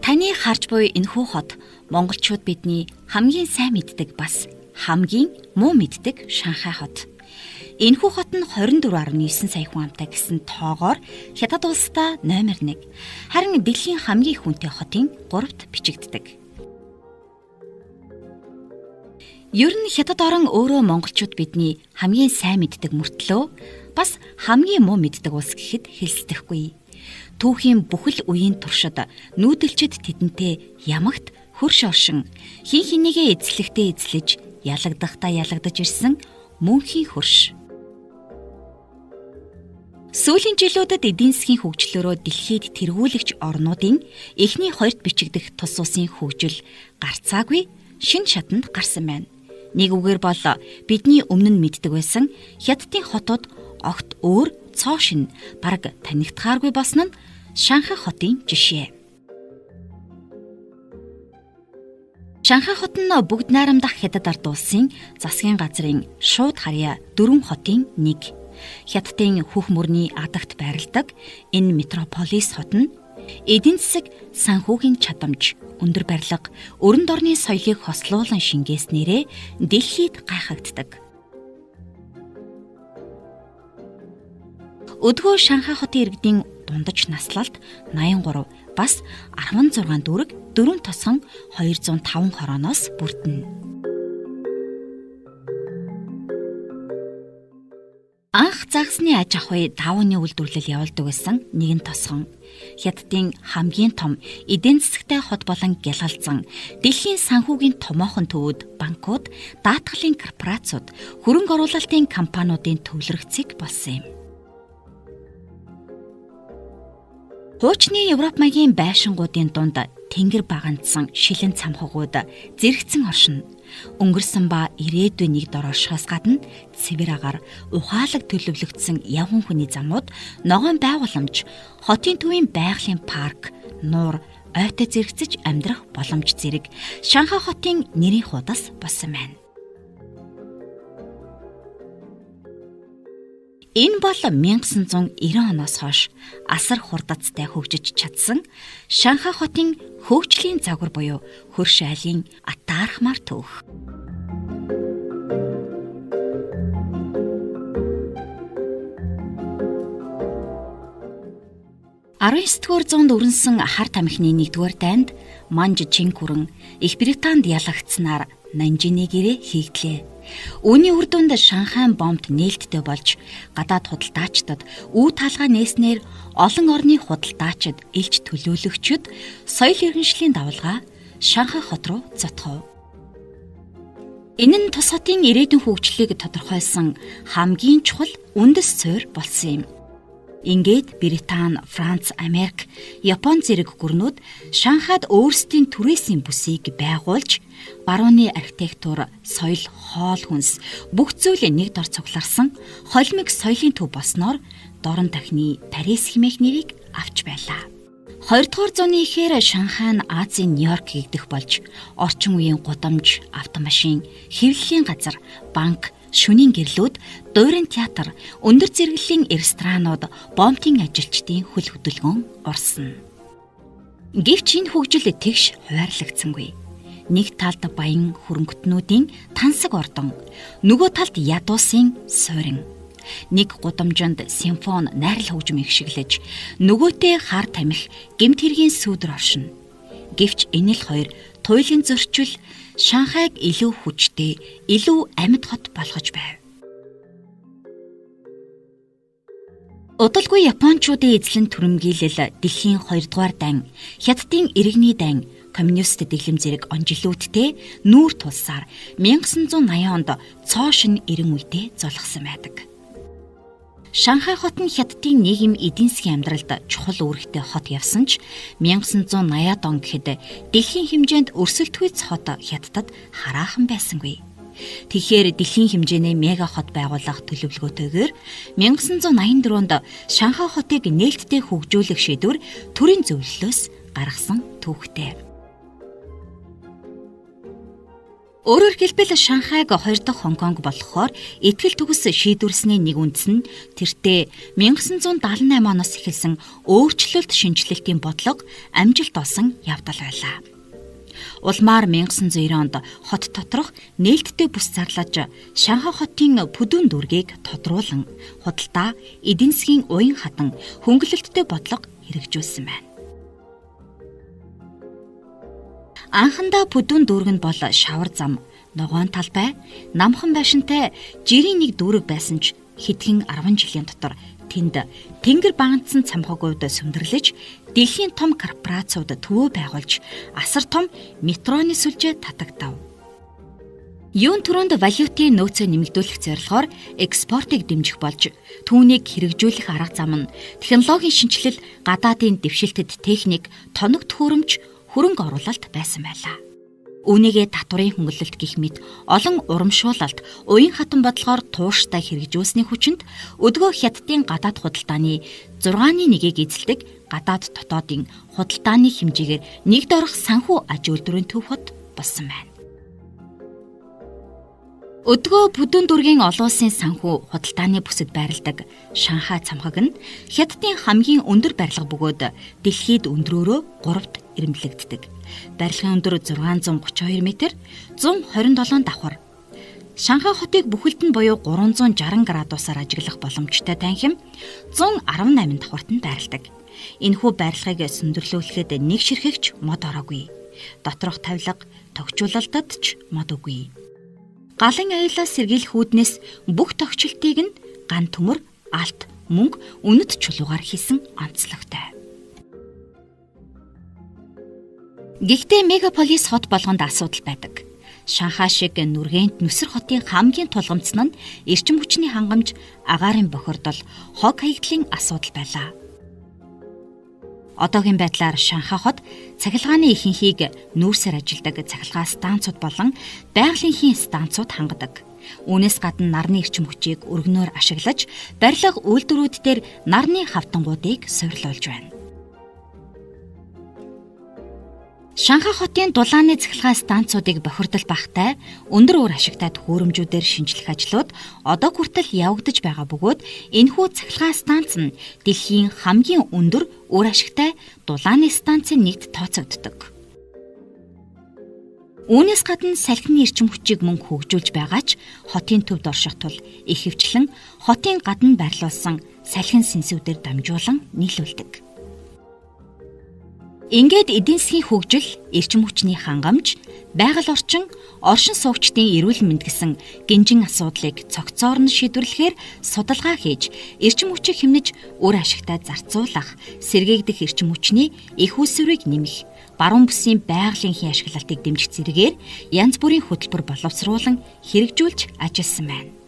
Таны харж буй энэхүү хот монголчууд бидний хамгийн сайн мэддэг бас хамгийн муу мэддэг Шанхай хот. Энэхүү хот нь 24.9 сая хүн амтай гэсэн тоогоор Хятад улсдаа номер 1. Харин дэлхийн хамгийн хүнтэй хотын 3-т бичигддэг. Ер нь Хятад орон өөрөө монголчууд бидний хамгийн сайн мэддэг мөртлөө бас хамгийн муу мэддэг улс гэхэд хэлэлцэхгүй. Түүхийн бүхэл үеийн туршид нүүдэлчид тэдэнтэй ямагт хөрш оршин хин хинийгээ эзлэхдээ эзлэж ялагдахтаа ялагдаж ирсэн мөнхийн хөрш. Сүүлийн жилүүдэд эдийн засгийн хөгжлөөрөө дэлхийд тэргүүлэгч орнуудын эхний хоёрт бичигдэх тус улсын хөгжил гарцаагүй шинэ шатанд гарсан байна. Нэг үгээр бол бидний өмнө нь мэддэг байсан Хятадын хотууд огт өөр цоо шин бараг танигдахааргүй болсон нь Шанхай хотын жишээ. Шанхай хот нь бүгд найрамдах Хятад ард улсын засгийн газрын шууд харьяа 4 хотын нэг. Хятадын хөх мөрний адагт байрладаг энэ метрополис хот нь эдийн засаг санхүүгийн чадамж, өндөр барилга, өрөнд орны соёлыг хослуулан шингээснээрээ дэлхийд гайхагддаг. Өдгөө Шанхай хотын иргэдийн дундаж наслалт 83 бас 16 дүүрэг 4 тосгон 205 хорооноос бүрдэнэ. Анх загсны аж ахуй давууны үйлдвэрлэл явуулдаг байсан нэгэн тосгон Хятадын хамгийн том эдийн засагтай хот болон гялалзан дэлхийн санхүүгийн томоохон төвүүд, банкуд, даатгалын корпорациуд, хөрөнгө оруулалтын компаниудын төвлөрөгцийг болсон юм. Хуучны Европ маягийн байшингуудын дунд тэнгэр багандсан шилэн цамхагууд зэрэгцэн оршино. Өнгөрсөн ба ирээдүйн нэг дороршоос гадна цэвэр агаар, ухаалаг төлөвлөгдсөн явган хүний замууд, ногоон байгууламж, хотын төвийн байгалийн парк, нуур, ойтой зэрэгцэж амьдрах боломж зэрэг Шанхай хотын нэрийн хуудас болсон байна. Энэ бол 1990 оноос хойш асар хурдацтай хөгжиж чадсан Шанхай хотын хөгжлийн загвар буюу хөрш айлын атаархмаар төв. Арван 9-р зуунд өрнсөн хар тамхины 1-р дайнд Манж Чинг хүрэн Их Британд ялагдсанаар Нанжины гэрээ хийгдлээ. Үүний үр дүнд Шанхай бомбд нээлттэй болж гадаад худалдаачдад үе таалгаа нээснээр олон орны худалдаачид, элч төлөөлөгчид соёл иргэншлийн давалгаа Шанхай хот руу зотхов. Энэ нь тус хотын ирээдүйн хөгжлийг тодорхойлсон хамгийн чухал үндэс суурь болсон юм. Ингээд Британи, Франц, Америк, Япон зэрэг гүрнүүд Шанхайд өөрсдийн түрээсийн бүсийг байгуулж, барууны архитектур, соёл, хоол хүнс бүх зүйл нэг дор цугларсан холимог соёлын төв болсноор дорн дахны Парис хэмээх нэрийг авч байлаа. 20 дугаар зууны эхээр Шанхай нь Азийн Нью-Йорк гэгдэх болж, орчин үеийн гудамж, автомашин, хэвлэлийн газар, банк, шөнийн гэрлүүд, дуурин театр, өндөр зэрэглэлийн ресторанууд, бомтын ажилчдын хөл хөдөлгөөн орсон. Гэвч энэ хөгжил тэгш хуваарлагдсангүй. Нэг талд баян хөрөнгөтнүүдийн тансаг ордон, нөгөө талд ядуусын суурин. Нэг гудамжинд симфон найрал хөгжим ихшиглэж, нөгөөтэй хар тамхи, гэмт хэргийн сүүдэр оршино. Гэвч энэ л хоёр туйлын зөрчил Шанхайг илүү хүчтэй, илүү амьд хот болгож байв. Удалгүй Япончуудын эзлэн түрэмгийлэл дэлхийн 2 дугаар дан, Хятадын иргэний дан, коммунист дэглэм зэрэг онжилүүдтэй нүүр тулсаар 1980 онд цоо шин эрен үедээ золгосон байдаг. Шанхай хот нь Хятадын нийгэм эдийн засгийн амьдралд чухал үүрэгтэй хот явсан ч 1980-ад он гэхэд дэлхийн хэмжээнд өрсөлдөхүйц хот Хятадд хараахан байсангүй. Тэгэхээр дэлхийн хэмжээний мега хот байгуулах төлөвлөгөөтэйгээр 1984-онд Шанхай хотыг нээлттэй хөгжүүлэх шийдвэр төрийн зөвлөлөөс гаргасан түүхтэй. Өөрөөр хэлбэл Шанхайг 2 дахь Хонконг болгохоор итгэл төгс шийдвэрлсэний нэг үндэс нь тэртээ 1978 оноос эхэлсэн өөрчлөлт шинжилэлтийн бодлого амжилт олсон явдал байлаа. Улмаар 1990 онд хот доторх нээлттэй бүс зарлаж Шанхай хотын Пүдүн дүүргийг тодруулан худалдаа, эдийн засгийн уян хатан хөнгөлөлттэй бодлого хэрэгжүүлсэн байна. Анхандаа Пүдүн дүүрэг нь бол шавар зам, ногоон талбай, намхан байшинтай жирийн нэг дүүрэг байсан ч хэдхэн 10 жилийн дотор тэнд тэнгэр багцсан цамхагууд сүмдэрлэж, дэлхийн том корпорациуд төвөө байгуулж, асар том метроны сүлжээ татагдав. Юун түрүүнд валютын нөөцөө нэмэгдүүлэх зорилгоор экспортыг дэмжих болж, түүнийг хэрэгжүүлэх арга зам нь технологийн шинжилэл, гадаадын дэвшилтэд техник, тоног төхөөрөмж, хөрөнгө оруулалт байсан байлаа. Үүнийгээ татварын хөнгөлөлт гэх мэт олон урамшуулалт, уян хатан бодлогоор тууштай хэрэгжүүлсний хүчинд өдгөө Хятадын гадаад худалдааны 6/1-ийг эзэлдэг гадаад дотоодын худалдааны хэмжээгээр нэгд орох санхүү аж үйлдвэрийн төв хот болсон байна. Өдгөө Пүдүн дүүргийн олон улсын санхүү худалдааны бүсэд байрладаг Шанхай цамхаг нь Хятадын хамгийн өндөр барилга бөгөөд дэлхийд өндрөөрөө 3-т ирэмблэгддэг. Барилгын өндөр 632 м, 127 давхар. Шанхай хотыг бүхэлд нь буюу 360 градусаар ажиглах боломжтой танхим 118 давхарт нь байрладаг. Энэхүү барилгыг сөндөрлүүлэхэд нэг ширхэгч мод ороогүй. Доторх тавилга, тогтчуулалтад ч мод үгүй. Галын аюулаас сэргийлэх үүднээс бүх тогтчлтыг нь ган төмөр, алт, мөнгө, үнэт чулуугаар хийсэн онцлогтой. Гэхдээ мегаполис хот болгонд асуудал байдаг. Шанхай шиг нүргэнт нүсэр хотын хамгийн тулгамдсан нь эрчим хүчний хангамж, агаарын бохирдол, хог хаягдлын асуудал байлаа. Одоогийн байдлаар Шанхай хот цахилгааны ихэнхийг нүүрсээр ажилдаг цахилгаан станцууд болон байгалийн станцууд хангадаг. Үүнээс гадна нарны эрчим хүчийг өргөнөөр ашиглаж, барилга үйлдвэрүүд дээр нарны хавтангуудыг суйрлуулж байна. Шанхай хотын дулааны цахилгаан станцуудыг бохирдол багтай өндөр уур ашигтай төхөөрөмжүүдээр шинжлэх ажлууд одоо хүртэл явагдаж байгаа бөгөөд энэхүү цахилгаан станц нь дэлхийн хамгийн өндөр уур ашигтай дулааны станцын нэгт тооцогддог. Үүнээс гадна салхины эрчим хүчийг мөн хөгжүүлж байгаа ч хотын төвд орших тул их хвчлэн хотын гадна байрлуулсан салхин сэнсүүдээр дамжуулан нийлүүлдэг. Ингээд эдийн засгийн хөгжил, эрчим хүчний хангамж, байгаль орчин, оршин суугчдын эрүүл мэнд гэсэн гинжин асуудлыг цогцоор нь шийдвэрлэхээр судалгаа хийж, эрчим хүчийг хэмнэж үр ашигтай зарцуулах, сэргээгдэх эрчим хүчний их үүсвэрийг нэмэх, баруун бүсийн байгалийн ашиглалтыг дэмжих зэрэгээр янз бүрийн хөтөлбөр боловсруулан хэрэгжүүлж ажилласан байна.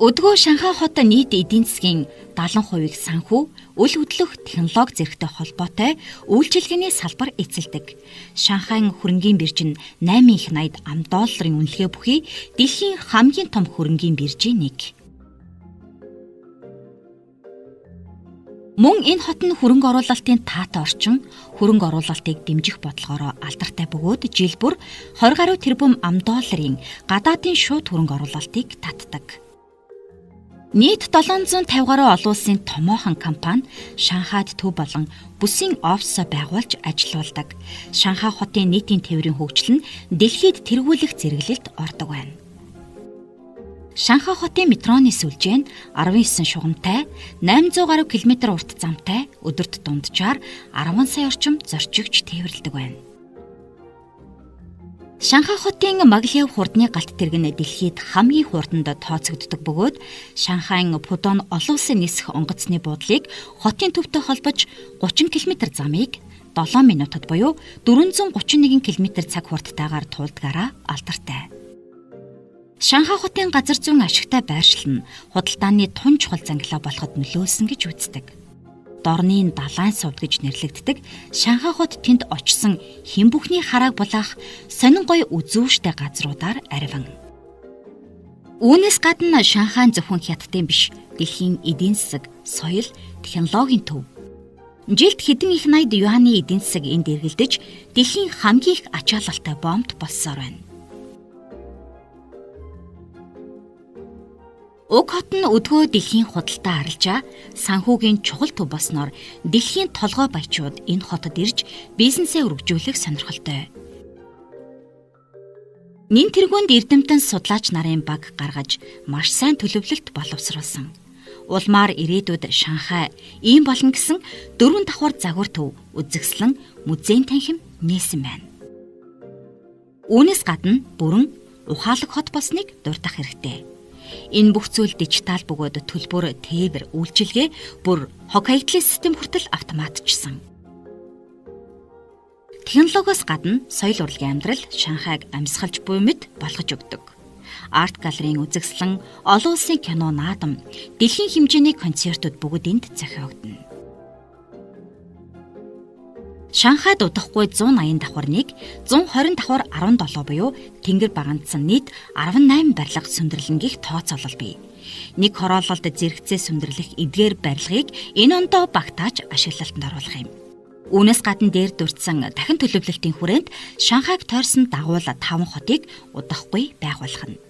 Өдгөө Шанхай хот нийт эдийн засгийн 70%-ийг санхүү, үл хөдлөх технологи зэрэгтэй холбоотой үйлчилгээний салбар эзэлдэг. Шанхайн хөрөнгийн бирж нь 8.80 ам долларын үнэлгээ бүхий дэлхийн хамгийн том хөрөнгийн биржийн нэг. Мөн энэ хот нь хөрөнгө оруулалтын таатай орчин, хөрөнгө оруулалтыг дэмжих бодлогоор алдартай бөгөөд жил бүр 20 гаруй тэрбум ам долларын гадаадын шууд хөрөнгө оруулалтыг татдаг. Нийт 750 гаруй олон улсын томоохон компани Шанхайд төв болон бүсийн офис байгуулж ажиллаулдаг. Шанхай хотын нийтийн тээврийн хөгжил нь дэлхийд тэргүүлэх зэрэглэлд ордог байна. Шанхай хотын метроны сүлжээ нь 19 шугамтай, 800 гаруй км урт замтай, өдөрт дунджаар 10 сая орчим зорчигч тээвэрлэдэг байна. Шанхай хотын Маглиав хурдны галт тэрэг нь дэлхийд хамгийн хурданд тооцогддог бөгөөд Шанхайн Пудон олон улсын нисэх онгоцны буудлыг хотын төвтэй холбож 30 км замыг 7 минутад буюу 431 км цаг хурдтайгаар туулдгаараа алдартай. Шанхай хотын газар зүйн ашигтай байршил нь худалдааны тун чухал зангилаа болоход нөлөөлсөн гэж үздэг. Дорны далайн сууд гэж нэрлэгддэг Шанхай хот тэнд очсон хэн бүхний харааг булаах сонин гоё үзүүштэй газруудаар арвин. Үүнээс гадна Шанхай зөвхөн Хятадын биш, дэлхийн эдийн засаг, соёл, технологийн төв. Жилд хэдэн их 80 юаны эдийн засаг энд эргэлдэж, дэлхийн хамгийн их ачаалалтай бомбд болсоор байна. Уг хот нь өдгөө дэлхийн худалдаа арилжаа санхүүгийн чухал төв болсноор дэлхийн толгой баячууд энэ хотод ирж бизнесээ өргөжүүлэх сонирхолтой. Нин тэргуунд эрдэмтэн судлаач нарын баг гаргаж маш сайн төлөвлөлт боловсруулсан. Улмаар ирээдүйд Шанхай ийм болно гэсэн 4 давхар загвар төв үзэгслэн музейн танхим нээсэн байна. Үүнээс гадна бүрэн ухаалаг хот болсныг дурдах хэрэгтэй. Энэ бүх зүйл дижитал бөгөөд төлбөр, тээвэр, үйлчилгээ бүр хог хаягдлын систем хүртэл автоматжсан. Технологиос гадна соёл урлагийн амьдрал Шанхайг амьсгалж буй мэд болгож өгдөг. Арт галерейн үзэгслэн, олон улсын кино наадам, дэлхийн хэмжээний концертууд бүгд энд зохиогдно. Шанхайд удахгүй 180 давхарныг 120 давхар 17 буюу тэнгэр багандсан нийт 18 барилга сүндэрлэнгийнх тооцоолол бий. Нэг хороололд зэрэгцээ сүндэрлэх эдгээр барилгыг энэ ондоо багтааж ашиглалтанд оруулах юм. Үүнээс гадна дээр дурдсан дахин төлөвлөлтийн хүрээнд Шанхайг тойрсон дагуул 5 хотыг удахгүй байгуулах нь.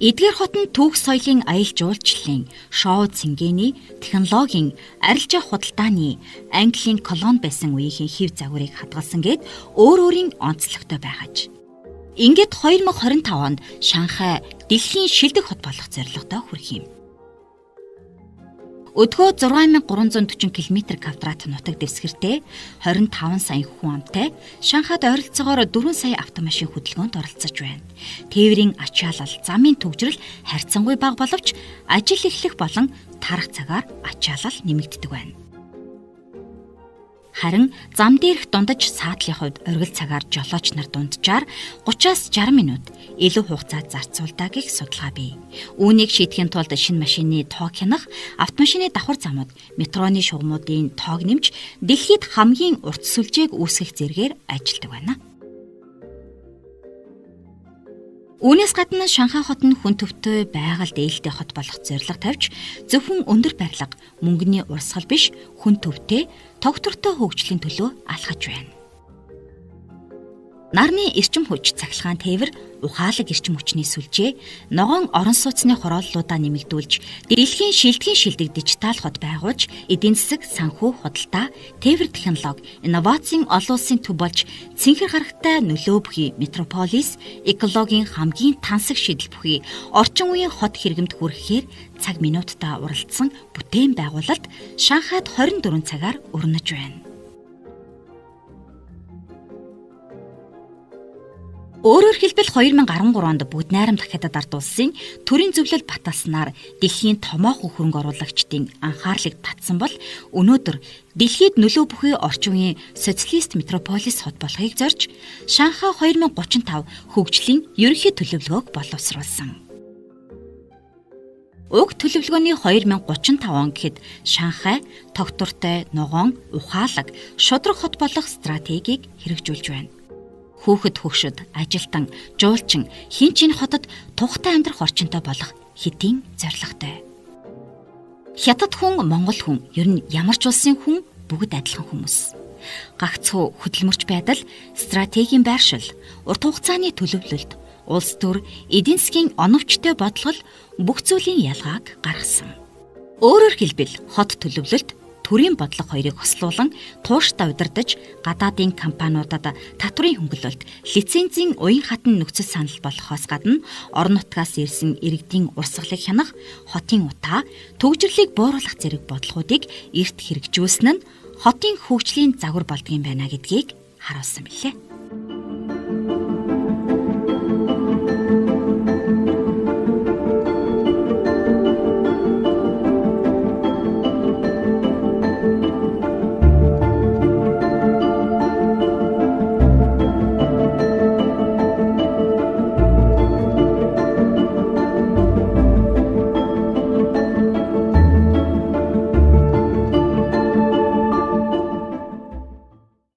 Эдгээр хот нь түүх соёлын аялал жуулчлалын, шоу цэнгэний, технологийн, арилжаа худалдааны, Английн колони байсан үеийн хэв загварыг хадгалсан гэд өөр өөрийн онцлогтой байгаж. Ингээд 2025 онд Шанхай дэлхийн шилдэг хот болох зорилготой хүрэх юм. Өдгөө 6340 км² нутаг дэвсгэртэй 25 сая хүн амтай Шанхайд ойролцоогоор 4 сая автомашин хөдөлгөөнд оролцож байна. Тээврийн ачаалал, замын төвжрэл харьцангуй бага боловч ажил эхлэх болон тарах цагаар ачаалал нэмэгддэг байна. Харин зам дээрх дундаж саадлын хувьд оргил цагаар жолооч нар дунджаар 30-аас 60 минут илүү хугацаа зарцуулдаг гэх судалгаа бий. Үүнийг шийдэхин тулд шинэ машины тоог хянах, автомашины давхар замууд, метроны шугамуудын тоог нэмж дэлхийд хамгийн урт сүлжээг үүсгэх зэргээр ажилладаг байна. Үүнээс гадна Шанхай хот нь хүн төвтэй байгаль дээлтэй хот болох зорилго тавьж зөвхөн өндөр барилга, мөнгөний урсгал биш хүн төвтэй, тогтвортой хөгжлийн төлөө алхаж байна. Нарны эрчим хүч, цахилгаан тээвэр, ухаалаг эрчим хүчний сүлжээ, ногоон орон сууцны хорооллуудаа нэмэгдүүлж, дэлхийн шилдэг дижитал хот байгуулж, эдийн засаг, санхүү, худалдаа, тээвэр технологи, инновацийн олон улсын төв болж, цэнхэр харагтай нөлөө бүхий метрополис, экологийн хамгийн тансаг шийдэл бүхий орчин үеийн хот хэрэгэмд хүрэхээр цаг минутаа уралдсан бүтээн байгуулалт Шанхайд 24 цагаар өрнөж байна. Өөрөөр хэлбэл 2013 онд Бүгд найрамдах хятад ард улсын төрийн зөвлөл баталснаар дэлхийн томоохон хөрөнгө оруулагчдын анхаарлыг татсан бол өнөөдөр дэлхийд нөлөө бүхий орчин үеийн социалист метрополис хот болохыг зорж Шанхай 2035 хөгжлийн ерөнхий төлөвлөгөөг боловсруулсан. Уг төлөвлөгөөний 2035 он гэхэд Шанхай тогтвортой, ногоон, ухаалаг, шудраг хот болох стратегийг хэрэгжүүлж байна. Хүүхэд хөгшөд, ажилтан, жуулчин, хэн ч энэ хотод тухтай амьдрах орчинтой болох хэдийн зорилготой. Хятад хүн, Монгол хүн, ер нь ямар ч улсын хүн бүгд адилхан хүмүүс. Гагцхүү хөдөлмөрч байдал, стратегийн байршил, урт хугацааны төлөвлөлт, улс төр, эдийн засгийн оновчтой бодлого бүх зүйлийн ялгааг гаргасан. Өөрөөр хэлбэл хот төлөвлөлт төрийн бодлого хоёрыг хослуулан тууштай удирдах гадаадын компаниудад татврын хөнгөлөлт, лицензийн уян хатан нөхцөл санал болохоос гадна орон нутгаас ирсэн иргэдийн урсгалыг хянах, хотын утаа, төгжрлийг бууруулах зэрэг бодлогуудыг эрт хэрэгжүүлсэн нь хотын хөгжлийн загвар болдгийм байна гэдгийг харуулсан билээ.